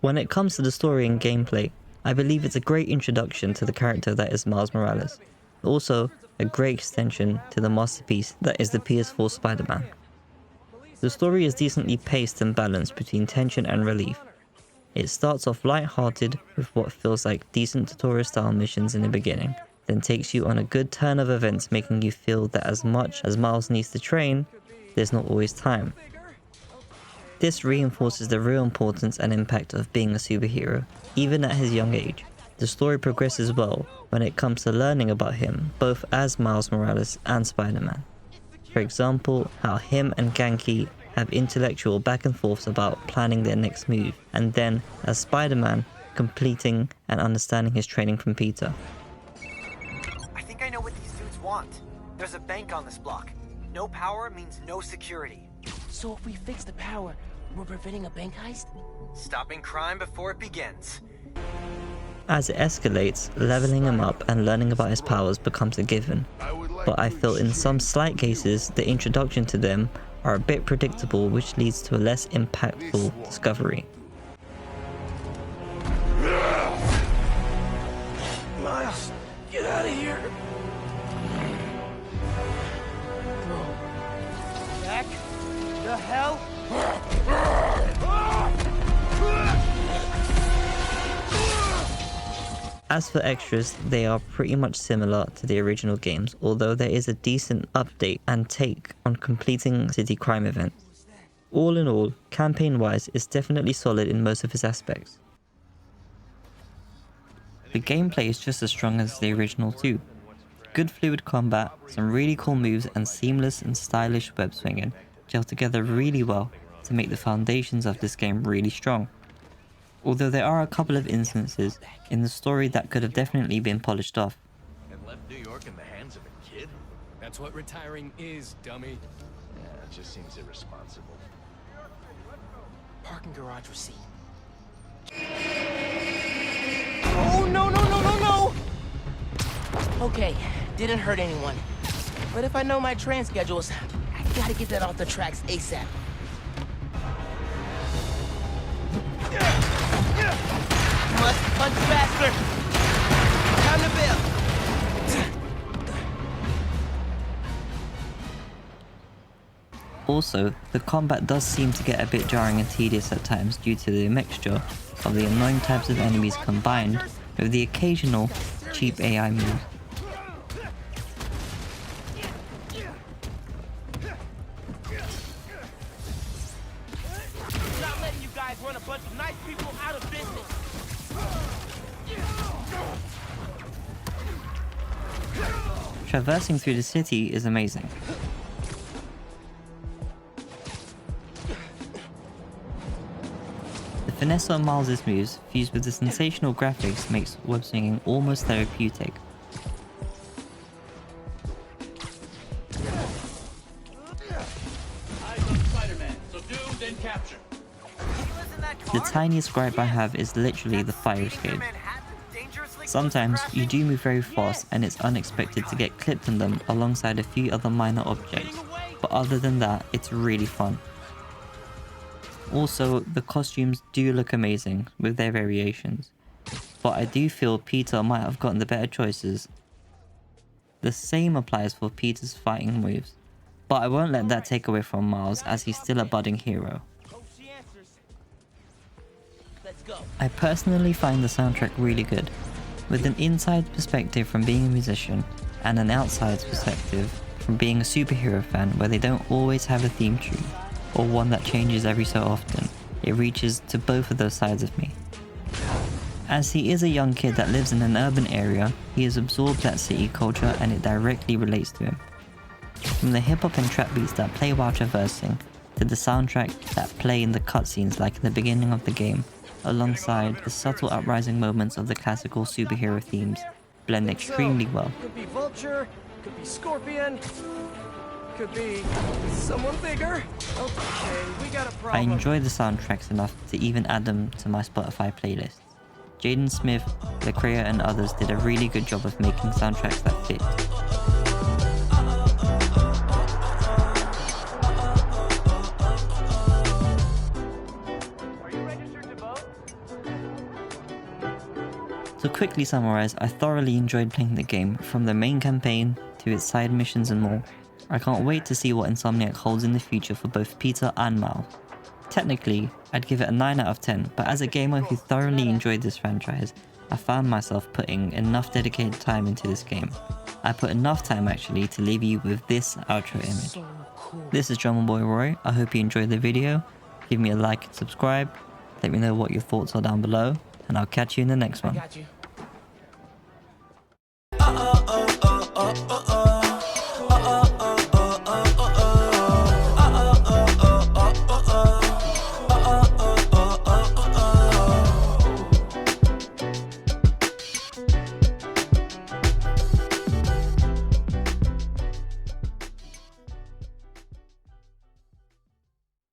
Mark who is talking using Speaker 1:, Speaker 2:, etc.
Speaker 1: When it comes to the story and gameplay, I believe it's a great introduction to the character that is Miles Morales. Also, a great extension to the masterpiece that is the PS4 Spider-Man. The story is decently paced and balanced between tension and relief. It starts off light-hearted with what feels like decent tutorial-style missions in the beginning, then takes you on a good turn of events, making you feel that as much as Miles needs to train, there's not always time. This reinforces the real importance and impact of being a superhero, even at his young age. The story progresses well when it comes to learning about him, both as Miles Morales and Spider-Man. For example, how him and Ganke have intellectual back and forths about planning their next move, and then as Spider-Man, completing and understanding his training from Peter.
Speaker 2: I think I know what these dudes want. There's a bank on this block. No power means no security.
Speaker 3: So if we fix the power, we're preventing a bank heist?
Speaker 2: Stopping crime before it begins.
Speaker 1: As it escalates, leveling him up and learning about his powers becomes a given, but I feel in some slight cases the introduction to them are a bit predictable, which leads to a less impactful discovery.
Speaker 3: Miles, get out of here! Bro. Back the hell?
Speaker 1: As for extras, they are pretty much similar to the original games, although there is a decent update and take on completing city crime events. All in all, campaign-wise, it's definitely solid in most of its aspects. The gameplay is just as strong as the original too. Good fluid combat, some really cool moves, and seamless and stylish web swinging gel together really well to make the foundations of this game really strong. Although there are a couple of instances in the story that could have definitely been polished off.
Speaker 4: And left New York in the hands of a kid?
Speaker 5: That's what retiring is, dummy.
Speaker 4: Yeah, it just seems irresponsible.
Speaker 3: Parking garage receipt. Oh, no, no, no, no, no! Okay, didn't hurt anyone. But if I know my train schedules, I gotta get that off the tracks ASAP. Must punch faster! Time to build!
Speaker 1: Also, the combat does seem to get a bit jarring and tedious at times due to the mixture of the annoying types of enemies combined with the occasional cheap AI moves.
Speaker 3: Not letting you guys run a bunch of nice people out of business.
Speaker 1: Traversing through the city is amazing. The finesse on Miles' moves, fused with the sensational graphics, makes web swinging almost therapeutic. The tiniest gripe I have is literally the fire escape. Sometimes you do move very fast and it's unexpected to get clipped on them alongside a few other minor objects, but other than that, it's really fun. Also, the costumes do look amazing with their variations, but I do feel Peter might have gotten the better choices. The same applies for Peter's fighting moves, but I won't let that take away from Miles as he's still a budding hero. I personally find the soundtrack really good, with an inside perspective from being a musician and an outside perspective from being a superhero fan where they don't always have a theme tune, or one that changes every so often. It reaches to both of those sides of me. As he is a young kid that lives in an urban area, he has absorbed that city culture and it directly relates to him. From the hip hop and trap beats that play while traversing, to the soundtrack that play in the cutscenes like in the beginning of the game, alongside the subtle uprising moments of the classical superhero themes, blend extremely well.
Speaker 6: Could be Vulture, could be Scorpion, could be someone bigger. Okay, we got a
Speaker 1: I
Speaker 6: problem.
Speaker 1: enjoy the soundtracks enough to even add them to my Spotify playlist. Jaden Smith, Lecrea and others did a really good job of making soundtracks that fit.
Speaker 6: Are you registered to vote?
Speaker 1: quickly summarize, I thoroughly enjoyed playing the game, from the main campaign to its side missions and more. I can't wait to see what Insomniac holds in the future for both Peter and Mal. Technically, I'd give it a 9 out of 10, but as a gamer who thoroughly enjoyed this franchise, I found myself putting enough dedicated time into this game. I put enough time actually to leave you with this outro image. This is Drummer Boy Roy. I hope you enjoyed the video. Give me a like and subscribe. Let me know what your thoughts are down below, and I'll catch you in the next one.
Speaker 3: Got you.